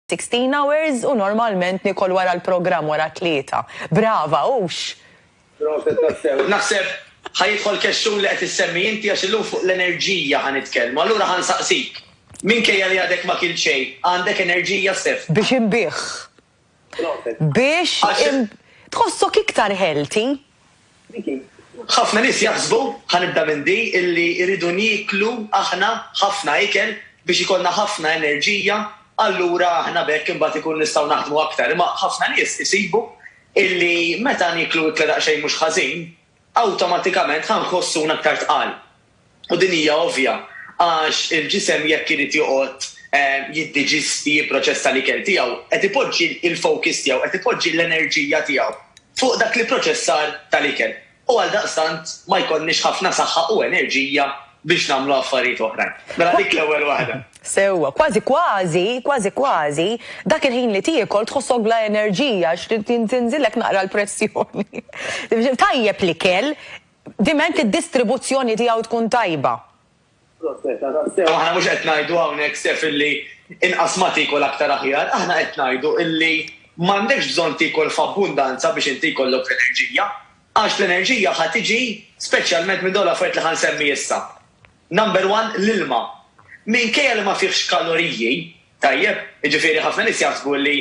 16 hours u normalment nikol wara l-programm wara 3. Brava, ux. Naħseb ħajidħol kexxun li qed issemmi inti għax illum fuq l-enerġija ħanitkellmu. Allura ħansaqsik. Minkejja li għadek ma kien xejn, għandek enerġija Stef? Biex imbieħ. Biex tħossok iktar healthy. ħafna nies jaħsbu ħanibda minn di illi jridu niklu aħna ħafna ikel biex ikollna ħafna enerġija, allura aħna bekk imbagħad ikun nistgħu naħdmu aktar. Imma ħafna nies isibu illi meta niklu ikla daqsxejn mhux ħażin, awtomatikament ħanħossuna aktar tqal. U din hija ovvja għax il-ġisem jekk irid joqgħod jiddiġisti jipproċessa l-ikel tiegħu, qed ipoġġi il-focus tiegħu, qed ipoġġi l-enerġija tiegħu fuq dak li proċessar tal-ikel. U għaldaqstant ma jkollniex ħafna saħħa u enerġija biex nagħmlu affarijiet oħrajn. Mela dik l-ewwel waħda. Sewwa, kważi, dak il-ħin li tiekol tħossok bla enerġija tinżilek naqra l-pressjoni. Tajjeb l-ikel, diment id-distribuzzjoni tiegħu tkun tajba. Aħna mhux qed ngħidu hawnhekk Stef illi inqas ma tikol aktar aħjar, aħna qed ngħidu illi m'għandekx bżonn tikol f'abbundanza biex inti jkollok enerġija, għax l-enerġija ħad tiġi speċjalment minn dawk l-affarijiet li ħansemmi issa. Number 1 l-ilma. Minkejja li ma fihx kaloriji, tajjeb, jiġifieri ħafna nies jaħsbu li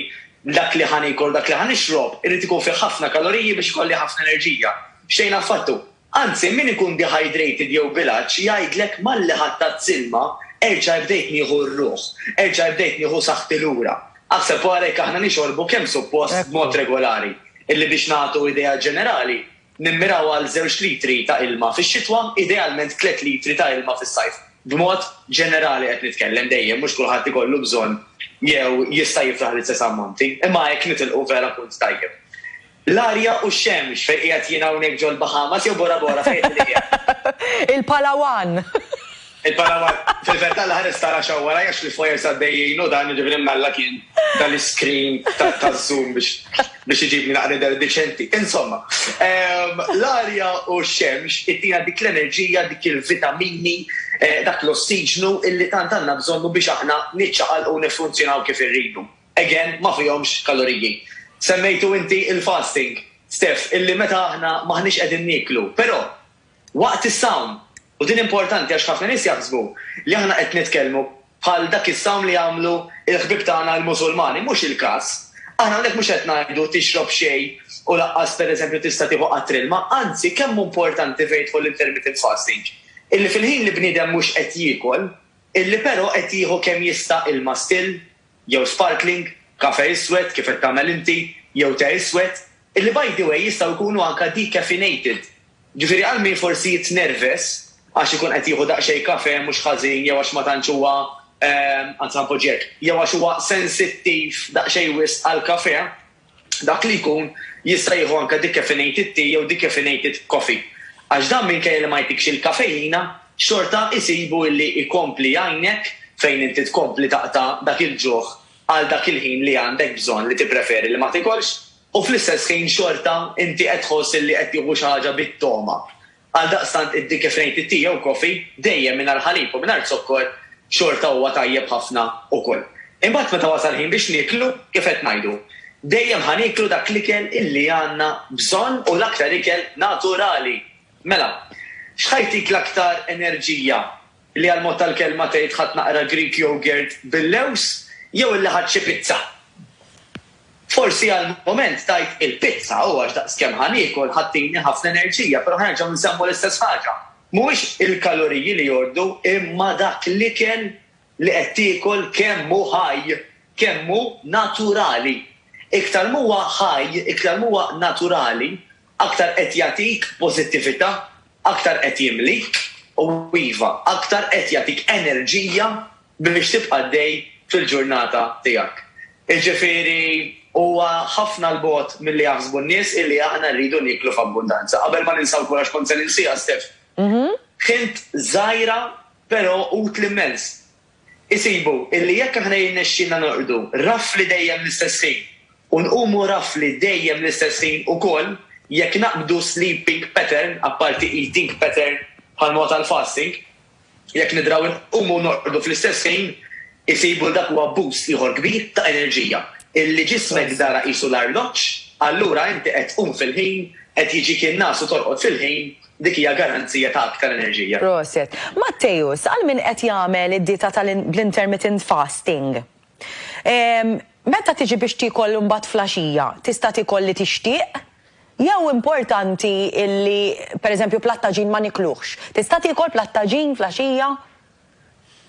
dak li ħanikol, dak li ħanixrob, irid ikun fih ħafna kaloriji biex ikolli ħafna enerġija. Xejn affattu. Anzi, min ikun dehydrated jew bilaċ jgħidlek malli ħadd silma erġa' bdejt nieħu r-ruħ, erġa' bdejt nieħu saħħti lura. Aħseb għalhekk aħna nixorbu kemm suppost b'mod regolari. Illi biex nagħtu idea ġenerali, nimmiraw għal 2 litri ta' ilma fix-xitwa, idealment 3 litri ta' ilma fis-sajf. B'mod ġenerali qed nitkellem dejjem mhux kulħadd ikollu bżonn jew jista' jifraħ l-istess ammonti, imma hekk nitilqu vera punt tajjeb. L-arja u x-xemx fejn qiegħed jien hawnhekk ġol Bahamas jew Bora Bora fejn li Il-Palawan. Il-Palawan. Fil-verità l-ħares tara xawwara għax li fojer saddejjin u dan jiġifieri mella kien tal-iskrin taż-Zoom biex iġibni naqra deċenti. Insomma, l-arja u x-xemx ittina dik l-enerġija, dik il-vitamini, dak l-ossiġnu illi tant għandna bżonnu biex aħna niċċaqalqu u nifunzjonaw kif irridu. Again, ma fihomx kaloriji. Semmejtu inti il-fasting, Stef, illi meta aħna maħniex qegħdin niklu, però waqt is-sawm, u din importanti għax ħafna nies jaħsbu li aħna qed nitkellmu bħal dak is-sawm li jagħmlu il-ħbib tagħna l-Musulmani, mhux il-każ. Aħna hawnhekk mhux qed ngħidu tixrob xejn u laqqas pereżempju tista' tieħu qatr ilma, anzi kemm importanti fejn tħol intermittent fasting. Illi fil-ħin li bniedem mhux qed jiekol, illi però qed jieħu kemm jista' ilma still, jew sparkling, kafe iswed kif qed tagħmel inti, jew te iswed, illi by the way jistgħu jkunu anke decaffeinated. Ġifieri għal min forsi jitnerves għax ikun qed jieħu daqsxejn kafe mhux ħażin jew għax ma tantx huwa poġġek, jew għax huwa sensittiv daqsxejn wisq għal kafe, dak li jkun jista' jieħu anke decaffeinated tea jew decaffeinated coffee. Għax dan minkejja li ma jtikx il-kafeina, xorta isibu illi ikompli għajnek fejn inti tkompli taqta' dak il-ġuħ għal dak il-ħin li għandek bżonn li tippreferi li ma tikolx, u fl-istess ħin xorta inti qed tħoss li qed tieħu xi ħaġa bit-toma. Għaldaqstant id-decaffeinated tea jew coffee dejjem mingħajr ħalib u mingħajr zokkor xorta huwa tajjeb ħafna ukoll. Imbagħad meta wasal ħin biex niklu kif qed ngħidu. Dejjem ħaniklu dak l-ikel illi għandna bżonn u l-aktar ikel naturali. Mela, x'ħajtik l-aktar enerġija li għal-mod tal-kelma tgħid ħadd naqra Greek yogurt bil-lews jew illi ħadd xi pizza. Forsi għal-moment tajt il-pizza u għax daqskemm ħanikol ħattini ħafna enerġija, però ħanerġgħu nsemmu l-istess ħaġa. Mhuwiex il-kaloriji li jordu imma dak l-ikel li qed tiekol kemm hu ħaj, kemm hu naturali. Iktar huwa ħaj, iktar huwa naturali, aktar qed jagħtik pożittività, aktar qed jimlik u iva, aktar qed jagħtik enerġija biex tibqa' dej fil-ġurnata tiegħek. Jiġifieri huwa ħafna l-bogħod milli jaħsbu n-nies illi aħna rridu niklu f'abbundanza. Qabel ma ninsaw kurax kont se ninsiha Stef. Ħint żgħira però utli immens. Isibu illi jekk aħna jirnexxina noqogħdu rafli dejjem l-istess ħin u nqumu rafli dejjem l-istess ħin ukoll jekk naqbdu sleeping pattern apparti eating pattern bħal mod tal-fasting, jekk nidraw nqumu noqogħdu fl-istess ħin, isibu dak huwa boost ieħor kbir ta' enerġija. Illi ġismek dara qisu l-arloġġ, allura inti qed tqum fil-ħin, qed jiġik in-nas u torqod fil-ħin, dik hija garanzija ta' aktar enerġija. Proset. Mattejus, għal min qed jagħmel id-dieta tal-intermittent fasting. Meta tiġi biex tikol mbagħad flaxija, tista' tikol li tixtieq? Jew importanti illi, pereżempju, plattaġin ma nikluħx. Tista' tikol plattaġin flaxija?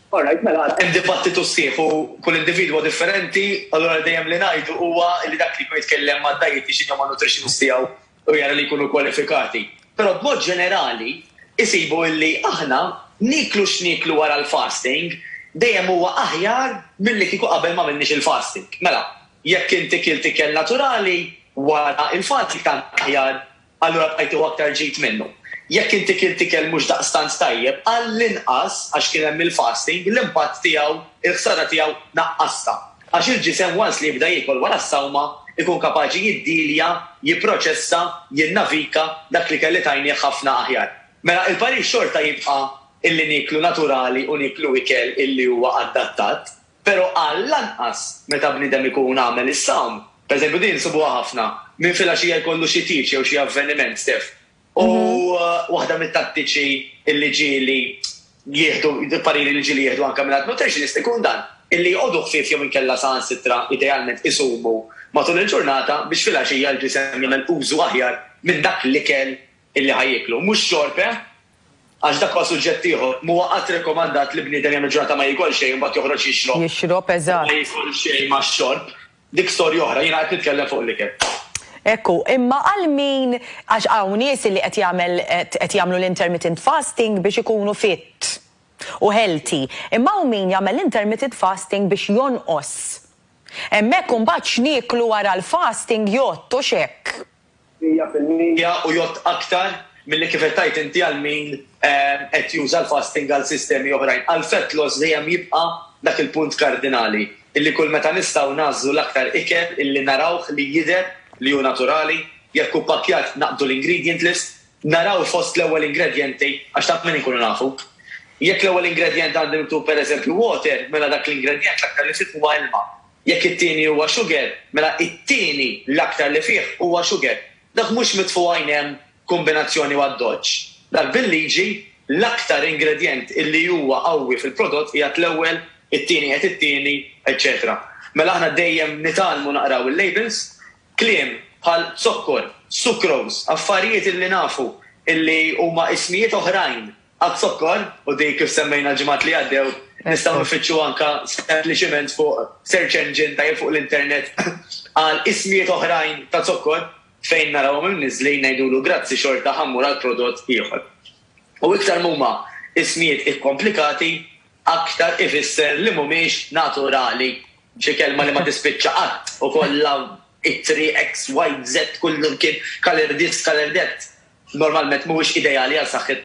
Alright, mela, hemm dibattitu sħiħ u kull individwu differenti, allura dejjem li ngħidu huwa li dak li jkun jitkellem mad-dieti x'inhu ma' nutritionist tiegħu u jara li jkunu kwalifikati. Però b'mod ġenerali isibu illi aħna niklu x'niklu wara l-fasting dejjem huwa aħjar milli kieku qabel ma minnix il-fasting. Mela, jekk inti kiel tikel naturali wara il-fasting tant aħjar, allura bqajtu aktar ġid minnu. Jekk inti kiel tikel mhux daqstant tajjeb, għall-inqas għax kien hemm il-fasting, l-impatt tiegħu, il-ħsara tiegħu naqqasta. Għax il-ġisem once li jibda jiekol wara s-sawma ikun kapaċi jiddilja, jipproċessa, jinnavika dak li kelli tajnieh ħafna aħjar. Mela il-parir xorta jibqa' illi niklu naturali u niklu ikel illi huwa adattat, però għall-anqas meta bniedem ikun għamel is-sawm, pereżempju din insubuha ħafna, minn filgħaxija jkollu xi tiġi jew xi avveniment stef. U waħda mit-tattiċi illi ġieli jieħdu, pariri li ġieli jieħdu anke minn nutritionist ikun dan, illi jqogħdu ħfief jew inkella saħansitra idealment isumu matul il-ġurnata biex filgħaxija l-ġisem jagħmel użu aħjar minn dak l-ikel illi ħajjiklu. Mhux xorb, għax dak huwa suġġett ieħor, mhuwa qatt rekomandat li bniedem jagħmel ġurnata ma jikol xejn mbagħad joħroġ jixrob. Jixrob, eżatt. Ma jikol xejn ma' xorb. Dik storja oħra, jiena qed nitkellem fuq l-ikel. Ekku, imma għal min għax hawn nies li qed jagħmlu l-intermittent fasting biex ikunu fit u healthy. Imma hawn min jagħmel l-intermittent fasting biex jonqos. Hemmhekk imbagħad x'nieklu wara l-fasting jott u xekk. 100% u jott aktar milli kif qed tajt inti għal min qed juża l-fasting għal sistemi oħrajn. Għal fett loss dejjem jibqa' dak il-punt kardinali illi kull meta nistgħu nażlu l-aktar ikel illi narawh li jidher li hu naturali, jekk hu pakkjat naqdu l-ingredient list, naraw fost l-ewwel ingredienti għax taf min inkunu nafu. Jekk l-ewwel ingredient għandu miktub pereżempju water, mela dak l-ingredient l-aktar li fih huwa ilma. Jekk it-tieni huwa sugar, mela it-tieni l-aktar li fih huwa sugar. Dak mhux mitfu għajnem kombinazzjoni għad-doġġ. Dak bil-liġi l-aktar ingredient illi huwa qawwi fil-prodott qiegħed l-ewwel, it-tieni qed it-tieni, etc. Mela aħna dejjem nitalmu naqraw il-labels, kliem bħal zokkor, sucrose, affarijiet illi nafu illi huma ismijiet oħrajn għad-zokkor u dik kif semmejna ġimgħat li għaddew nistgħu nfittxu anke sempliċement fuq search engine tajjeb fuq l-internet għal ismijiet oħrajn ta' zokkor fejn narawhom imniżlin ngħidulu grazzi xorta ħammur għal prodott ieħor. U iktar huma ismijiet ikkomplikati aktar ifisser li mhumiex naturali. Xi kelma li ma tispiċċa qatt u kollha it-3 X, Y, Z kullum kien color this, color that. Normalment mhuwiex ideali għal saħħit